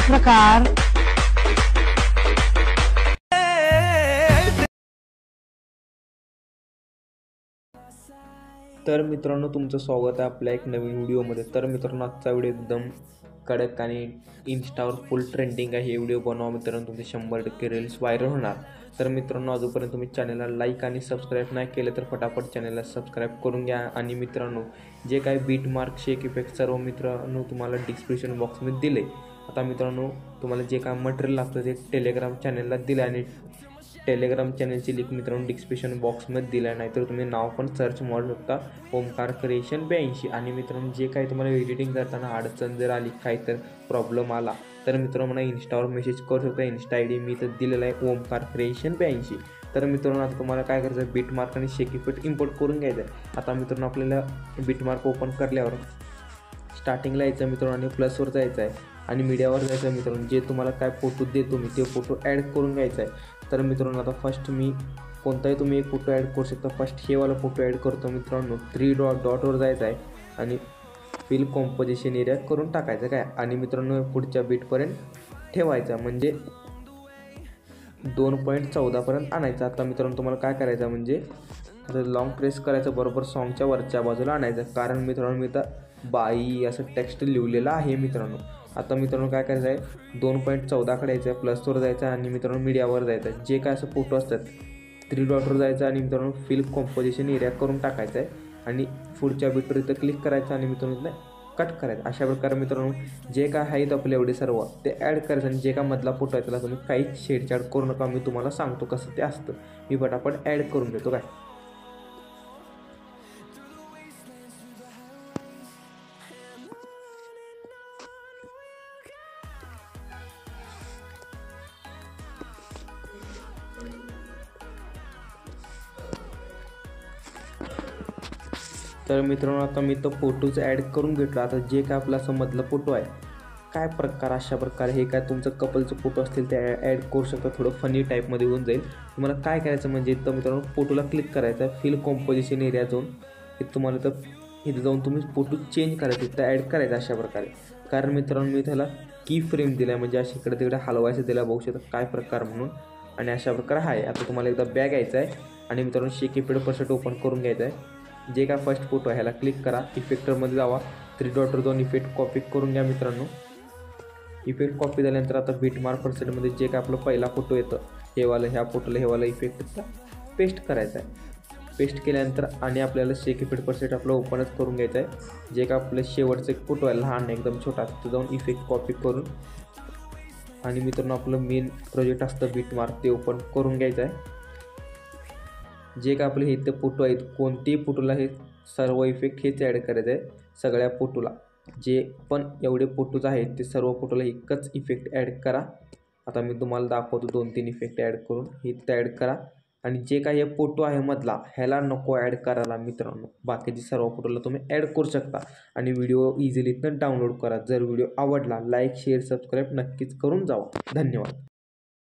प्रकार तर मित्रांनो, तुमचं स्वागत आहे आपल्या एक नवीन व्हिडिओमध्ये। तर मित्रांनो, आजचा व्हिडिओ एकदम कडक आणि इन्स्टावर फुल ट्रेंडिंग आहे। हे व्हिडिओ बनवा मित्रांनो, तुमचे 100% रील्स व्हायरल होणार। तर मित्रांनो, अजूनपर्यंत तुम्ही चॅनलला लाईक आणि सबस्क्राईब नाही केलं तर फटाफट चॅनलला सबस्क्राईब करून घ्या। आणि मित्रांनो, जे काही बीट मार्क शेक इफेक्ट सर्व मित्रांनो तुम्हाला डिस्क्रिप्शन बॉक्समध्ये दिले। आता मित्रांनो, तुम्हाला जे काय मटेरियल लागतं ते टेलिग्राम चॅनलला दिलं आणि टेलिग्राम चॅनलची लिंक मित्रांनो डिस्क्रिप्शन बॉक्समध्ये दिला आहे, नाहीतर तुम्ही नाव पण सर्च मारू शकता ओमकार क्रिएशन 82। आणि मित्रांनो, जे काही तुम्हाला एडिटिंग करताना अडचण जर आली, काही तर प्रॉब्लेम आला तर मित्रांनो मला इन्स्टावर मेसेज करू शकता। इन्स्टा आय डी मी तर दिलेला आहे ओमकार क्रिएशन 82। तर मित्रांनो, आता तुम्हाला काय करायचं आहे, बीट मार्क आणि शेक इफेक्ट इम्पोर्ट करून घ्यायचं आहे। आता मित्रांनो, आपल्याला बीट मार्क ओपन करल्यावर स्टार्टिंगला यायचं मित्रांनो आणि प्लसवर जायचं आहे आणि मीडियावर जायचं आहे मित्रांनो। जे तुम्हाला काय फोटो देतो मी ते फोटो ॲड करून घ्यायचा आहे। तर मित्रांनो, आता फर्स्ट मी कोणताही तुम्ही एक फोटो ॲड करू शकता। फर्स्ट हे वाला फोटो ॲड करतो मित्रांनो। 3 डॉटवर जायचं आहे आणि फिल कॉम्पोजिशन एरिया करून टाकायचं काय, आणि मित्रांनो पुढच्या बीटपर्यंत ठेवायचा म्हणजे 2.14 आणायचं। आता मित्रांनो, तुम्हाला काय करायचं म्हणजे आता लॉंग प्रेस करायचं, बरोबर सॉन्गच्या वरच्या बाजूला आणायचं, कारण मित्रांनो मी तर बाई असं टेक्स्ट लिहिलेलं आहे मित्रांनो। आता मित्रांनो काय करायचं आहे, 2.14 यायचं आहे, प्लसवर जायचं आणि मित्रांनो मीडियावर जायचं आहे। जे काय असं फोटो असतात 3 डॉटवर जायचं आणि मित्रांनो फिल कॉम्पोजिशन एरिया करून टाकायचं आहे आणि पुढच्या बीटवर इथं क्लिक करायचं आणि मित्रांनो कट करायचं। अशा प्रकारे मित्रांनो जे काय आहेत आपले एवढे सर्व ते ॲड करायचं आणि जे काय मधला फोटो आहे त्याला तुम्ही काहीच शेडचाड करू नका, मी तुम्हाला सांगतो कसं ते असतं। मी पटापट ॲड करून देतो काय। तर मित्रांनो, आता मी तो फोटोज ॲड करून घेतला। आता जे काय आपला असं मधला फोटो आहे काय प्रकार, अशा प्रकारे हे काय तुमचं कपलचं फोटो असतील ते ॲड करू शकता, थोडं फनी टाईपमध्ये होऊन जाईल। तुम्हाला काय करायचं म्हणजे तर मित्रांनो फोटोला क्लिक करायचं आहे, फिल कॉम्पोजिशन एरिया जाऊन हे तुम्हाला तर इथं जाऊन तुम्ही फोटो चेंज करायचे, इथं ॲड करायचं अशा प्रकारे। कारण मित्रांनो मी त्याला की फ्रेम दिला आहे, म्हणजे अशी इकडे तिकडे हलवायचं दिला, बघू शकता काय प्रकार म्हणून, आणि अशा प्रकारे आहे। आता तुम्हाला एकदा बॅग यायचं आहे आणि मित्रांनो शेक इफेक्ट ओपन करून घ्यायचं आहे। जे काय फर्स्ट फोटो आहे ह्याला क्लिक करा, इफेक्टरमध्ये जावा, 3 डॉटवर जाऊन इफेक्ट कॉपी करून घ्या मित्रांनो। इफेक्ट कॉपी झाल्यानंतर आता बीट मार्क परसेंटमध्ये जे काय आपलं पहिला फोटो येतं हे वाला, ह्या फोटोला हे वाला इफेक्ट पेस्ट करायचा आहे। पेस्ट केल्यानंतर आणि आपल्याला शेक इफेक्ट परसेंट आपलं ओपनच करून घ्यायचं आहे। जे काय आपलं शेवटचं एक फोटो आहे लहान एकदम छोटा, तिथं जाऊन इफेक्ट कॉपी करून आणि मित्रांनो आपलं मेन प्रोजेक्ट असतं बीट मार्क ते ओपन करून घ्यायचं आहे। जे काय आपले हे इथे फोटो आहेत कोणतेही फोटोला हे सर्व इफेक्ट हेच ॲड करायचं आहे सगळ्या फोटोला। जे पण एवढे फोटोज आहेत ते सर्व फोटोला एकच इफेक्ट ॲड करा। आता मी तुम्हाला दाखवतो 2-3 इफेक्ट ॲड करून हे ॲड करा। आणि जे काही हे फोटो आहे मधला ह्याला नको ॲड करायला मित्रांनो, बाकीचे सर्व फोटोला तुम्ही ॲड करू शकता आणि व्हिडिओ इझिली इथनं डाउनलोड करा। जर व्हिडिओ आवडला लाईक शेअर सबस्क्राईब नक्कीच करून जावा। धन्यवाद।